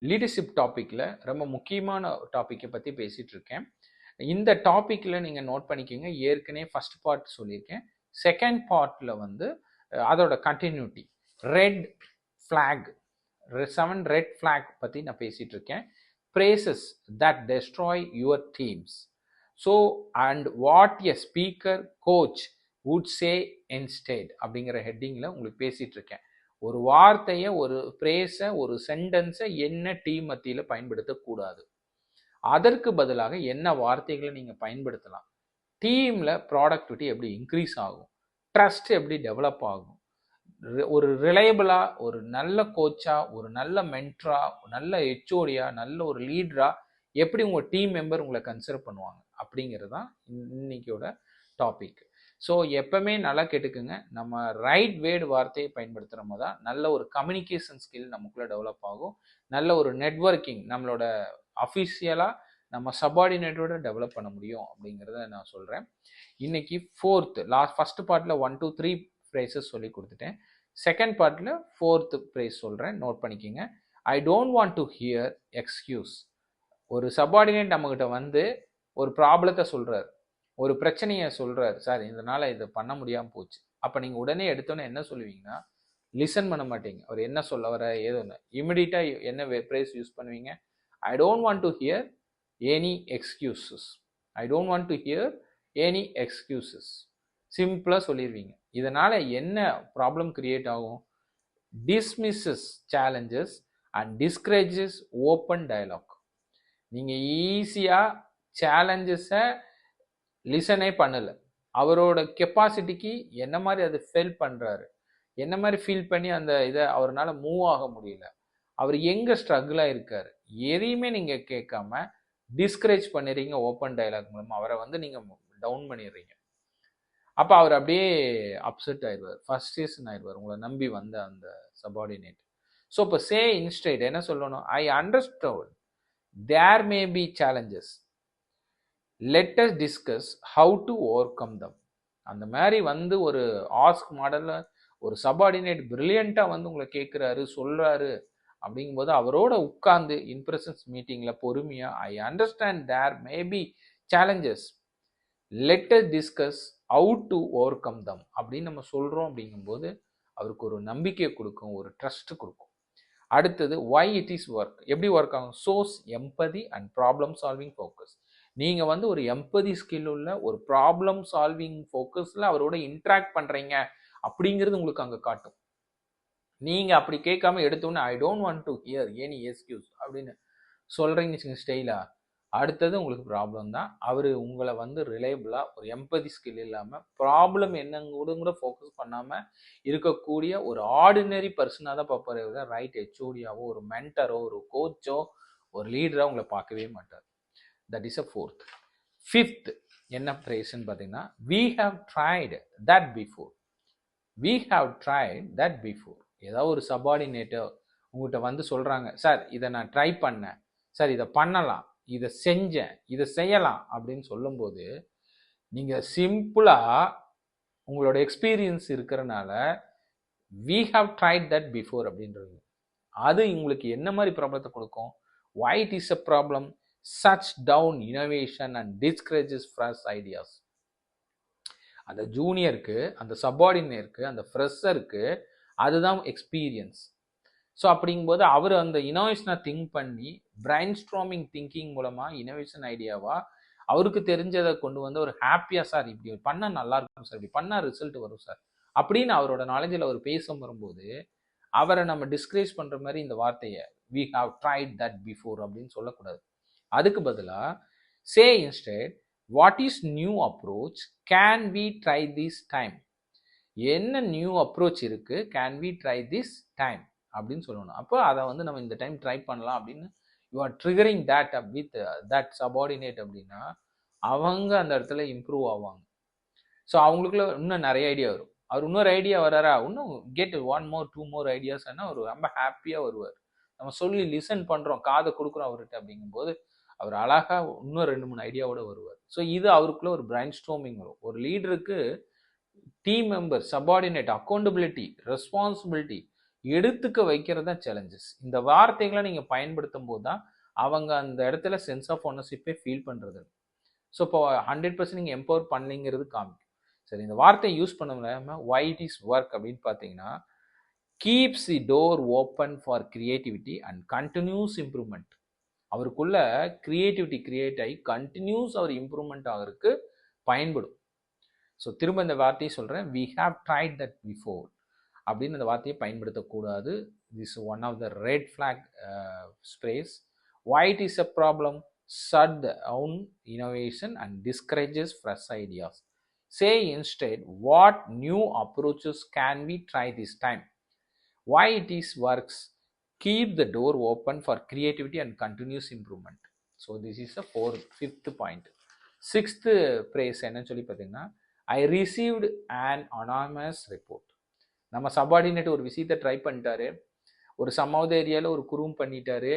Leadership டாபிக்ல ரொம்ப முக்கியமான டாப்பிக்கை பற்றி பேசிட்டு இருக்கேன். இந்த டாப்பிக்கில் நீங்கள் நோட் பண்ணிக்கோங்க. ஏற்கனவே ஃபர்ஸ்ட் பார்ட் சொல்லியிருக்கேன். செகண்ட் பார்ட்டில் வந்து அதோட continuity red flag 7 red flag பற்றி நான் பேசிட்டு இருக்கேன். Phrases that destroy your teams. So and what a speaker coach would say instead அப்படிங்கிற ஹெட்டிங்கில் உங்களுக்கு பேசிட்டு இருக்கேன். ஒரு வார்த்தையை, ஒரு பிரேஸை, ஒரு சென்டென்ஸை என்ன டீம் மத்தியில் பயன்படுத்தக்கூடாது, அதற்கு பதிலாக என்ன வார்த்தைகளை நீங்கள் பயன்படுத்தலாம், டீமில் ப்ராடக்டிவிட்டி எப்படி இன்க்ரீஸ் ஆகும், ட்ரஸ்ட் எப்படி டெவலப் ஆகும், ஒரு ரிலையபிளா, ஒரு நல்ல கோச்சா, ஒரு நல்ல மென்டரா, நல்ல ஹெச்ஓடியா, நல்ல ஒரு லீடரா எப்படி உங்கள் டீம் மெம்பர் உங்களை கன்சிடர் பண்ணுவாங்க அப்படிங்கிறது தான் இன்னைக்கோட டாபிக். ஸோ எப்பவுமே நல்லா கேட்டுக்குங்க. நம்ம ரைட் வேர்டு வார்த்தையை பயன்படுத்துகிறோமோ தான் நல்ல ஒரு கம்யூனிகேஷன் ஸ்கில் நமக்குள்ளே டெவலப் ஆகும். நல்ல ஒரு நெட்வொர்க்கிங் நம்மளோட அஃபிஷியலாக நம்ம சபார்டினேட்டோட டெவலப் பண்ண முடியும் அப்படிங்கிறத நான் சொல்கிறேன். இன்னைக்கு ஃபர்ஸ்ட் பார்ட்டில் 1 2 3 ப்ரைஸஸ் சொல்லி கொடுத்துட்டேன். செகண்ட் பார்ட்டில் 4th ப்ரைஸ் சொல்கிறேன், நோட் பண்ணிக்கோங்க. ஐ don't want to here excuse. ஒரு சபார்டினேட் நம்மகிட்ட வந்து ஒரு ப்ராப்ளத்தை சொல்கிறார், ஒரு பிரச்சனையை சொல்கிறார், சார் இதனால் இதை பண்ண முடியாமல் போச்சு. அப்போ நீங்கள் உடனே எடுத்தோன்னே என்ன சொல்லுவீங்கன்னா, லிசன் பண்ண மாட்டீங்க. அவர் என்ன சொல்ல வர ஏதோ ஒன்று இமிடியட்டாக என்ன ப்ரைஸ் யூஸ் பண்ணுவீங்க, I don't want to hear any excuses. I don't want to hear any excuses சிம்பிளாக சொல்லிடுவீங்க. இதனால் என்ன ப்ராப்ளம் கிரியேட் ஆகும், dismisses challenges and discourages open dialogue. நீங்கள் ஈஸியாக சேலஞ்சஸை லிசனே பண்ணலை, அவரோட கெப்பாசிட்டிக்கு என்ன மாதிரி அது ஃபீல் பண்ணுறாரு, என்ன மாதிரி ஃபீல் பண்ணி அந்த இதை அவரால் மூவ் ஆக முடியல, அவர் எங்கே ஸ்ட்ரகிளாக இருக்கார், எதையுமே நீங்கள் கேட்காம டிஸ்கரேஜ் பண்ணிடுறீங்க. ஓப்பன் டயலாக் மூலமாக அவரை வந்து நீங்கள் டவுன் பண்ணிடுறீங்க. அப்போ அவர் அப்படியே அப்செட் ஆயிடுவார், ஃபர்ஸ்ட்ரேஷன் ஆயிடுவார், உங்களை நம்பி வந்த அந்த சபார்டினேட். ஸோ இப்போ சே இன்ஸ்டெட் என்ன சொல்லணும், I understand there may be challenges, let us discuss how to overcome them. அந்த மாதிரி வந்து ஒரு ஆஸ்க் மாடலில் ஒரு சபார்டினேட் பிரில்லியண்ட்டாக வந்து உங்களை கேட்குறாரு, சொல்கிறாரு அப்படிங்கும்போது அவரோட உட்கார்ந்து இன்ப்ரெஷன்ஸ் மீட்டிங்கில் பொறுமையாக, I understand there may be challenges, let us discuss how to overcome them அப்படின்னு நம்ம சொல்கிறோம். அப்படிங்கும்போது அவருக்கு ஒரு நம்பிக்கையை கொடுக்கும், ஒரு ட்ரஸ்ட் கொடுக்கும். அடுத்தது ஒய் இட் இஸ் ஒர்க், எப்படி ஒர்க் ஆகும், source empathy and problem solving focus. நீங்கள் வந்து ஒரு எம்பதி ஸ்கில் உள்ள ஒரு ப்ராப்ளம் சால்விங் ஃபோக்கஸில் அவரோட இன்ட்ராக்ட் பண்ணுறீங்க அப்படிங்கிறது உங்களுக்கு அங்கே காட்டும். நீங்கள் அப்படி கேட்காம எடுத்தோன்னே ஐ don't want to hear any excuse அப்படின்னு சொல்கிறீங்க ஸ்டைலாக, அடுத்தது உங்களுக்கு ப்ராப்ளம் தான். அவர் உங்களை வந்து ரிலையபிளாக ஒரு எம்பதி ஸ்கில் இல்லாமல் ப்ராப்ளம் என்னங்கூட கூட ஃபோக்கஸ் பண்ணாமல் இருக்கக்கூடிய ஒரு ஆர்டினரி பர்சனாக தான் பார்ப்பாரு. ரைட் ஹெச்ஓடியாவோ, ஒரு மென்டரோ, ஒரு கோச்சோ, ஒரு லீடராக உங்களை பார்க்கவே மாட்டார். That is a 4th. 5th என்ன ப்ரைஸ்ன்னு பார்த்தீங்கன்னா, we have tried that before. we have tried that before. ஏதாவது ஒரு சபார்டினேட்டோ உங்கள்கிட்ட வந்து சொல்கிறாங்க, சார் இதை நான் ட்ரை பண்ணேன், சார் இதை பண்ணலாம், இதை செஞ்சேன், இதை செய்யலாம் அப்படின்னு சொல்லும்போது நீங்கள் சிம்பிளாக உங்களோட எக்ஸ்பீரியன்ஸ் இருக்கிறனால we have tried that before அப்படின்றது, அது உங்களுக்கு என்ன மாதிரி ப்ராப்ளத்தை கொடுக்கும், why it is a problem, such down innovation and discourages fresh ideas. அந்த ஜூனியருக்கு, அந்த சபார்டினேருக்கு, அந்த ஃப்ரெஷருக்கு அதுதான் எக்ஸ்பீரியன்ஸ். ஸோ அப்படிங்கும்போது அவர் அந்த இனோவேஷனை திங்க் பண்ணி பிரைன் ஸ்ட்ராமிங் திங்கிங் மூலமாக இனோவேஷன் ஐடியாவாக அவருக்கு தெரிஞ்சதை கொண்டு வந்து ஒரு ஹாப்பியாக, சார் இப்படி பண்ணால் நல்லா இருக்கும் சார், இப்படி பண்ணால் ரிசல்ட் வரும் சார் அப்படின்னு அவரோட நாலேஜில் அவர் பேச வரும்போது அவரை நம்ம டிஸ்கரேஜ் பண்ணுற மாதிரி இந்த வார்த்தையை we have tried that before அப்படின்னு சொல்லக்கூடாது. அதுக்கு பதிலாக say instead what is new approach, can we try this time. என்ன நியூ அப்ரோச் இருக்குது, can we try this time அப்படின்னு சொல்லணும். அப்போ அதை வந்து நம்ம இந்த டைம் ட்ரை பண்ணலாம் அப்படின்னு you are triggering that up with that subordinate அப்படின்னா அவங்க அந்த இடத்துல இம்ப்ரூவ் ஆவாங்க. ஸோ அவங்களுக்குள்ள இன்னும் நிறைய ஐடியா வரும். அவர் இன்னொரு ஐடியா வராரா, இன்னும் கெட் 1 more 2 more ஐடியாஸ்னா அவர் ரொம்ப ஹாப்பியாக வருவார். நம்ம சொல்லி லிசன் பண்ணுறோம், காதை கொடுக்குறோம் அவர்கிட்ட அப்படிங்கும்போது அவர் அழகாக இன்னும் 2 3 ஐடியாவோட வருவார். ஸோ இது அவருக்குள்ள ஒரு பிரைன் ஸ்ட்ராமிங் வரும். ஒரு லீடருக்கு team member, subordinate, accountability, responsibility எடுத்துக்க வைக்கிறது தான் சேலஞ்சஸ். இந்த வார்த்தைகளை நீங்க பயன்படுத்தும் போது தான் அவங்க அந்த இடத்துல சென்ஸ் ஆஃப் ஓனர்ஷிப்பே ஃபீல் பண்றது. ஸோ இப்போ 100% நீங்க எம்பவர் பண்ணலைங்கிறது காமிக்கும். சரி, இந்த வார்த்தையை யூஸ் பண்ணாம why it is work அப்படின்னு பார்த்தீங்கன்னா, keeps the door open for creativity and continuous improvement. அவருக்குள்ள கிரியேட்டிவிட்டி கிரியேட் ஆகி கண்டினியூஸ் அவர் இம்ப்ரூவ்மெண்ட் ஆகிறதுக்கு பயன்படும். ஸோ திரும்ப இந்த வார்த்தையை சொல்கிறேன், we have tried that before அப்படின்னு அந்த வார்த்தையை பயன்படுத்தக்கூடாது. This one of the red flag phrases. why it is a problem, shut down innovation and discourages fresh ideas. Say instead, what new approaches can we try this time? Why it is works, keep the door open for creativity and continuous improvement. So this is the fifth point. Sixth phrase என்னன்னு சொல்லி பார்த்தீங்கன்னா, I received an anonymous report. நம்ம subordinate ஒரு விஷயத்தை try பண்ணிட்டாரு, ஒரு சமாவது ஏரியாவில் ஒரு குரூம் பண்ணிட்டாரு,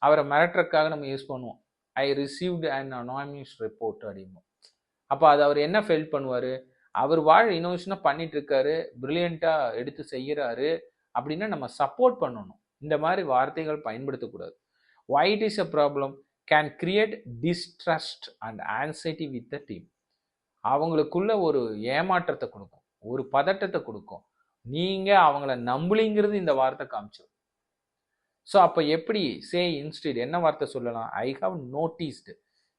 அவரை மிரட்டுறதுக்காக நம்ம யூஸ் பண்ணுவோம் I received an anonymous report அப்படிம்போம். அப்போ அது அவர் என்ன ஃபெயில் பண்ணுவார், அவர் இனோவேஷனாக பண்ணிட்டு இருக்காரு, பிரில்லியண்ட்டாக எடுத்து செய்கிறாரு அப்படின்னா நம்ம சப்போர்ட் பண்ணணும். இந்த மாதிரி வார்த்தைகள் பயன்படுத்தக்கூடாது. why it is a problem can create distrust and anxiety with the team. அவங்களுக்குள்ள ஒரு ஏமாற்றத்தை கொடுக்கும், ஒரு பதட்டத்தை கொடுக்கும். நீங்கள் அவங்கள நம்பலிங்கிறது இந்த வார்த்தை காமிச்சிடும். ஸோ அப்போ எப்படி சே இன்ஸ்டெட் என்ன வார்த்தை சொல்லலாம், ஐ ஹவ் நோட்டீஸ்டு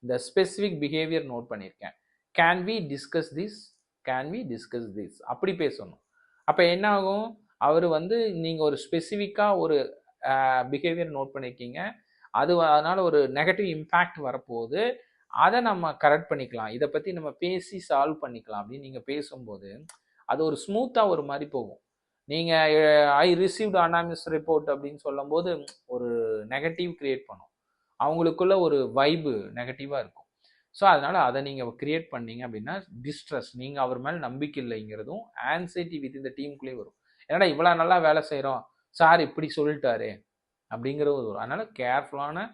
இந்த ஸ்பெசிஃபிக் பிஹேவியர் நோட் பண்ணியிருக்கேன், can we discuss this, can we discuss this அப்படி பேசணும். அப்போ என்ன ஆகும், அவர் நீங்கள் ஒரு ஸ்பெசிஃபிக்காக ஒரு பிஹேவியர் நோட் பண்ணியிருக்கீங்க, அதனால் ஒரு நெகட்டிவ் இம்பேக்ட் வரப்போகுது, அதை நம்ம கரெக்ட் பண்ணிக்கலாம், இதை பற்றி நம்ம பேசி சால்வ் பண்ணிக்கலாம் அப்படின்னு நீங்கள் பேசும்போது அது ஒரு ஸ்மூத்தாக ஒரு மாதிரி போகும். நீங்கள் ஐ ரிசீவ்டு அனானிமஸ் ரிப்போர்ட் அப்படின்னு சொல்லும்போது ஒரு நெகட்டிவ் கிரியேட் பண்ணும், அவங்களுக்குள்ள ஒரு வைபு நெகட்டிவாக இருக்கும். ஸோ அதனால் அதை நீங்கள் கிரியேட் பண்ணீங்க அப்படின்னா டிஸ்ட்ரெஸ், நீங்கள் அவர் மேலே நம்பிக்கை இல்லைங்கிறதும் ஆன்சைட்டி வித் இந்த டீமுக்குள்ளேயே வரும். ஏன்னா இவ்வளோ நல்லா வேலை செய்கிறோம், சார் இப்படி சொல்லிட்டாரு அப்படிங்கிறது வரும். அதனால் கேர்ஃபுல்லான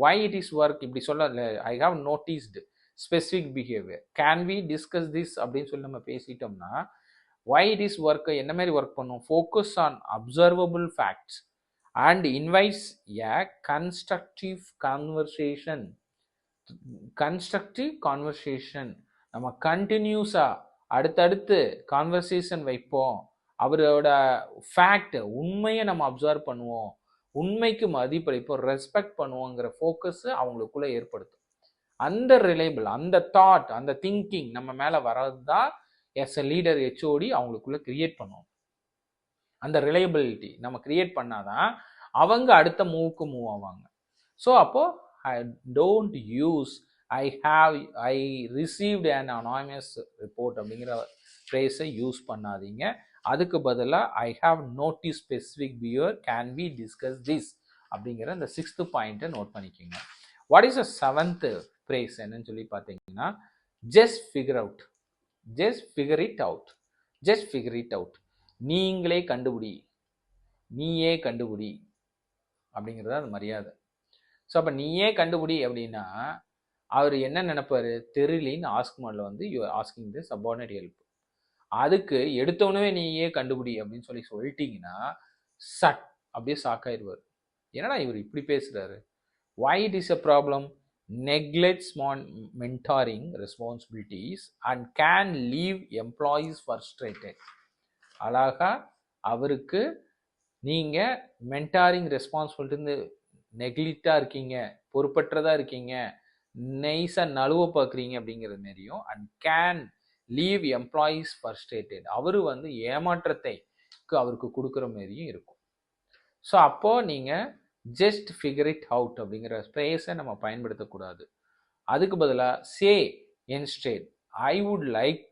why it is work இப்படி சொல்ல, I have noticed specific behaviour, can we discuss this அப்படின்னு சொல்லி நம்ம பேசிட்டோம்னா why it is work என்ன மாதிரி ஒர்க் பண்ணும், focus on observable facts and invites a constructive conversation. Constructive conversation நம்ம கண்டினியூஸாக அடுத்தடுத்து கான்வர்சேஷன் வைப்போம், அவரோட ஃபேக்ட் உண்மையை நம்ம அப்சர்வ் பண்ணுவோம், உண்மைக்கு மதிப்பளிப்போம், ரெஸ்பெக்ட் பண்ணுவோங்கிற ஃபோக்கஸ் அவங்களுக்குள்ள ஏற்படுத்தும். அந்த ரிலேபிள், அந்த தாட், அந்த திங்கிங் நம்ம மேலே வர்றது தான் எஸ் எ லீடர் ஹெச்ஓடி அவங்களுக்குள்ள கிரியேட் பண்ணுவோம். அந்த ரிலையபிலிட்டி நம்ம கிரியேட் பண்ணாதான் அவங்க அடுத்த மூவுக்கு மூவ் ஆவாங்க. ஸோ அப்போ I don't use I received an anonymous report அப்படிங்கிற ஃப்ரேஸை யூஸ் பண்ணாதீங்க. அதுக்கு பதிலாக I have notice specific behaviour, can we discuss this அப்படிங்கிற இந்த 6th பாயிண்ட்டை நோட் பண்ணிக்கோங்க. What is a 7th phrase என்னன்னு சொல்லி பார்த்தீங்கன்னா, just figure out, just figure it out, just figure it out. நீங்களே கண்டுபிடி, நீயே கண்டுபிடி அப்படிங்கிறது அது மரியாதை. ஸோ அப்போ நீயே கண்டுபிடி அப்படின்னா அவர் என்ன நினைப்பாரு, தெரியலின்னு ஆஸ்க் மோடில் you asking the subordinate help. அதுக்கு எடுத்தவனவே நீயே கண்டுபிடி அப்படின்னு சொல்லிட்டீங்கன்னா சட் அப்படியே ஷாக்காயிருவார், என்னடா இவர் இப்படி பேசுறாரு. why it is a problem, neglects mentoring responsibilities and can leave employees frustrated. அழகா அவருக்கு நீங்கள் மென்டாரிங் ரெஸ்பான்சிபிலிட்டி நெக்லிக்டாக இருக்கீங்க, பொறுப்பற்றதாக இருக்கீங்க, நைஸாக நழுவ பார்க்குறீங்க அப்படிங்கிறது மாரியும், and can leave employees frustrated, அவர் ஏமாற்றத்தை அவருக்கு கொடுக்குற மாரியும் இருக்கும். ஸோ அப்போது நீங்கள் ஜஸ்ட் ஃபிகர் இட் அவுட் அப்படிங்கிற ஸ்பேஸை நம்ம பயன்படுத்தக்கூடாது. அதுக்கு பதிலாக say instead I would like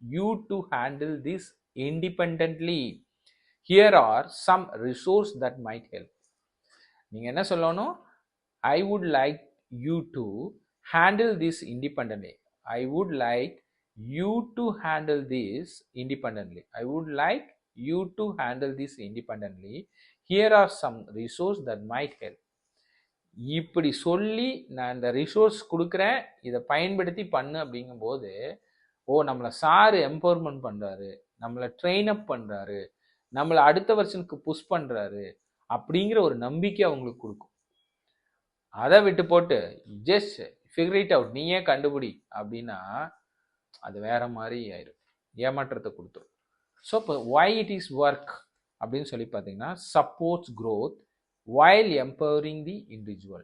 you to handle this independently, here are some resource that might help. நீங்கள் என்ன சொல்லணும், I would like you to handle this independently, I would like you to handle this independently, I would like you to handle this independently, here are some resource that might help. இப்படி சொல்லி நான் இந்த resource கொடுக்குறேன், இதை பயன்படுத்தி பண்ணு அப்படிங்கும்போது ஓ நம்மளை சார் எம்பவர்மெண்ட் பண்ணுறாரு, நம்மளை ட்ரெயின் அப் பண்ணுறாரு, நம்மளை அடுத்த வருஷனுக்கு புஷ் பண்ணுறாரு அப்படிங்கிற ஒரு நம்பிக்கை அவங்களுக்கு கொடுக்கும். அதை விட்டு போட்டு ஜஸ்ட் ஃபிகர் இட் அவுட், நீயே கண்டுபிடி அப்படின்னா அது வேற மாதிரி ஆயிடும், ஏமாற்றத்தை கொடுத்துரும். ஸோ இப்போ why it is work அப்படின்னு சொல்லி பார்த்தீங்கன்னா supports growth while empowering the individual.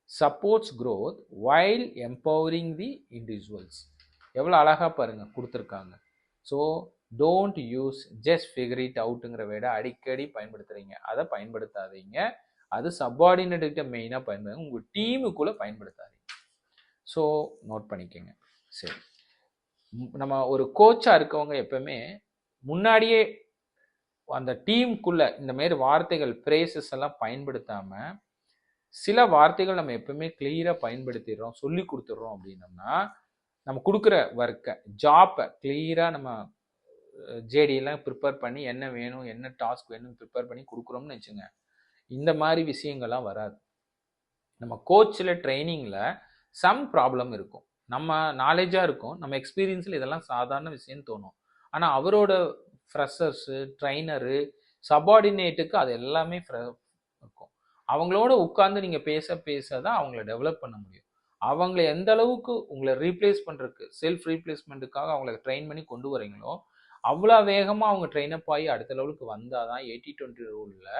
supports growth while empowering the individuals. எவ்வளோ அழகாக பாருங்க கொடுத்துருக்காங்க. So don't use just figure it அவுட்டுங்கிற வேட அடிக்கடி பயன்படுத்துகிறீங்க, அதை பயன்படுத்தாதீங்க. அது சப்பார்டினேட்டுக்கிட்ட மெயினாக பயன்படுத்துங்க, உங்கள் டீமுக்குள்ளே பயன்படுத்தாதீங்க. ஸோ நோட் பண்ணிக்கோங்க. சரி, நம்ம ஒரு கோச்சாக இருக்கவங்க எப்பவுமே முன்னாடியே அந்த டீமுக்குள்ள இந்த மாதிரி வார்த்தைகள் பிரேசஸ் எல்லாம் பயன்படுத்தாமல் சில வார்த்தைகள் நம்ம எப்பவுமே கிளியராக பயன்படுத்திடுறோம், சொல்லி கொடுத்துட்றோம். அப்படின்னோம்னா நம்ம கொடுக்குற ஒர்க்கை ஜாப்பை கிளியராக நம்ம ஜேடியெல்லாம் ப்ரிப்பேர் பண்ணி என்ன வேணும் என்ன டாஸ்க் வேணும் ப்ரிப்பேர் பண்ணி கொடுக்குறோம்னு வச்சுங்க, இந்த மாதிரி விஷயங்கள்லாம் வராது. நம்ம கோச்சில் ட்ரைனிங்கில் சம் ப்ராப்ளம் இருக்கும், நம்ம நாலேஜாக இருக்கும், நம்ம எக்ஸ்பீரியன்ஸில் இதெல்லாம் சாதாரண விஷயம்னு தோணும். ஆனால் அவரோட ஃப்ரெஷர்ஸு ட்ரைனரு சபார்டினேட்டுக்கு அது எல்லாமே இருக்கும். அவங்களோட உட்காந்து நீங்கள் பேச பேச தான் அவங்கள டெவலப் பண்ண முடியும். அவங்கள எந்த அளவுக்கு உங்களை ரீப்ளேஸ் பண்ணுறதுக்கு செல்ஃப் ரீப்ளேஸ்மெண்ட்டுக்காக அவங்கள ட்ரெயின் பண்ணி கொண்டு வரீங்களோ அவ்வளோ வேகமாக அவங்க ட்ரெயினப் ஆகி அடுத்த லெவலுக்கு வந்தால் தான் 80-20 ரூலில்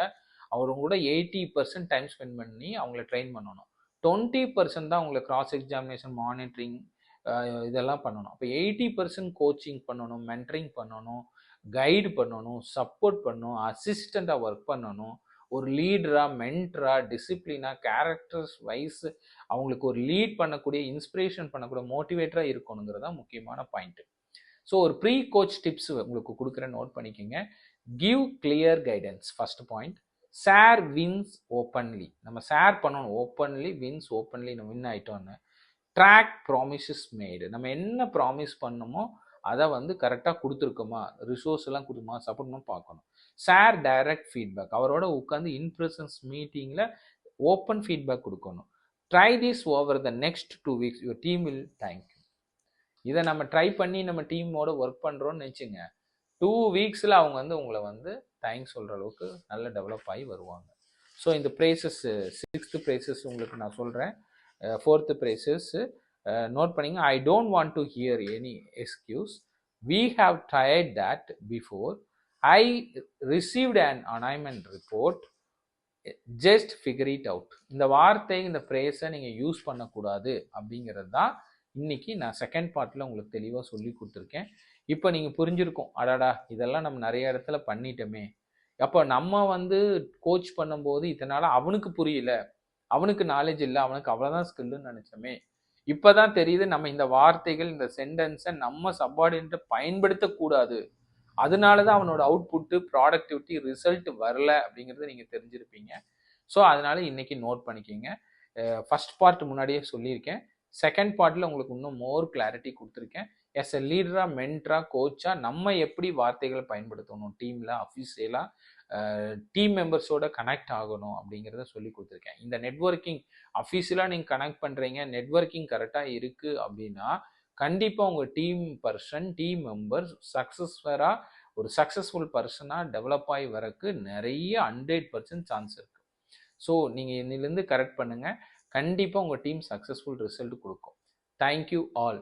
அவங்க கூட 80% டைம் ஸ்பெண்ட் பண்ணி அவங்கள ட்ரெயின் பண்ணணும். 20% தான் அவங்களை கிராஸ் எக்ஸாமினேஷன் மானிட்டரிங் இதெல்லாம் பண்ணணும். அப்போ 80% கோச்சிங் பண்ணணும், மென்டரிங் பண்ணணும், கைடு பண்ணணும், சப்போர்ட் பண்ணணும், அசிஸ்டண்ட்டாக ஒர்க் பண்ணணும், ஒரு லீடராக மென்டராக டிசிப்ளினாக கேரக்டர்ஸ் வைஸ் அவங்களுக்கு ஒரு லீட் பண்ணக்கூடிய இன்ஸ்பிரேஷன் பண்ணக்கூடிய மோட்டிவேட்டராக இருக்கணுங்கிறது தான் முக்கியமான பாயிண்ட்டு. ஸோ ஒரு ப்ரீ கோச் டிப்ஸ் உங்களுக்கு கொடுக்குறேன், நோட் பண்ணிக்கோங்க. Give clear guidance, first point. Share wins openly, நம்ம ஷேர் பண்ணணும் ஓப்பன்லி, வின்ஸ் ஓப்பன்லி, நம்ம வின் ஆகிட்டோன்னு. ட்ராக் ப்ராமிசஸ் மேடு, நம்ம என்ன ப்ராமிஸ் பண்ணணுமோ அதை வந்து கரெக்டாக கொடுத்துருக்கோமா, ரிசோர்ஸ் எல்லாம் கொடுக்குமா, சப்போர்ட்மா பார்க்கணும். ஷேர் டைரக்ட் ஃபீட்பேக், அவரோட உட்காந்து இன்ப்ரெஷன்ஸ் மீட்டிங்கில் ஓப்பன் ஃபீட்பேக் கொடுக்கணும். Try this over the next 2 weeks, your team will thank you. இதை நம்ம ட்ரை பண்ணி நம்ம டீமோட ஒர்க் பண்ணுறோன்னு நினச்சிங்க, 2 weeks அவங்க வந்து உங்களை வந்து தேங்க்ஸ் சொல்கிற அளவுக்கு நல்ல டெவலப் ஆகி வருவாங்க. ஸோ இந்த ப்ரைஸஸ் 6th ப்ரைஸஸ் உங்களுக்கு நான் சொல்கிறேன். 4th ப்ரைஸஸ் நோட் பண்ணிங்க. I don't want to hear any excuse, we have tried that before, I received an anonymous report, just figure it out. இந்த வார்த்தை இந்த ப்ரேஸை நீங்கள் யூஸ் பண்ணக்கூடாது அப்படிங்கிறது தான் இன்னைக்கு நான் செகண்ட் பார்ட்டில் உங்களுக்கு தெளிவாக சொல்லி கொடுத்துருக்கேன். இப்போ நீங்கள் புரிஞ்சிருக்கும், அடாடா இதெல்லாம் நம்ம நிறைய இடத்துல பண்ணிட்டோமே, அப்போ நம்ம வந்து கோச் பண்ணும்போது இதனால் அவனுக்கு புரியல, அவனுக்கு நாலேஜ் இல்லை, அவனுக்கு அவ்வளோதான் ஸ்கில்லுன்னு நினச்சோமே, இப்போ தான் தெரியுது நம்ம இந்த வார்த்தைகள் இந்த சென்டென்ஸை நம்ம சப்பார்டினேட்டை பயன்படுத்தக்கூடாது, அதனால தான் அவனோட அவுட்புட்டு ப்ராடக்டிவிட்டி ரிசல்ட் வரல அப்படிங்கிறத நீங்கள் தெரிஞ்சிருப்பீங்க. ஸோ அதனால இன்னைக்கு நோட் பண்ணிக்கிங்க. ஃபர்ஸ்ட் பார்ட் முன்னாடியே சொல்லியிருக்கேன், செகண்ட் பார்ட்டில் உங்களுக்கு இன்னும் மோர் கிளாரிட்டி கொடுத்துருக்கேன். எஸ் எ லீடராக மென்டராக கோச்சாக நம்ம எப்படி வார்த்தைகளை பயன்படுத்தணும், டீமில் அஃபீஷியலாக டீம் மெம்பர்ஸோட கனெக்ட் ஆகணும் அப்படிங்கிறத சொல்லி கொடுத்துருக்கேன். இந்த நெட்வொர்க்கிங் அஃபீஷியலாக நீங்கள் கனெக்ட் பண்ணுறீங்க, நெட்வொர்க்கிங் கரெக்டாக இருக்குது அப்படின்னா கண்டிப்பாக உங்கள் டீம் மெம்பர்ஸ் சக்ஸஸ்ஃபுல்லாக ஒரு சக்ஸஸ்ஃபுல் பர்சனாக டெவலப் ஆகி வரக்கு நிறைய 100% சான்ஸ் இருக்குது. ஸோ நீங்கள் இன்னிலேருந்து கரெக்ட் பண்ணுங்கள், கண்டிப்பாக உங்கள் டீம் சக்ஸஸ்ஃபுல் ரிசல்ட் கொடுக்கும். Thank you all.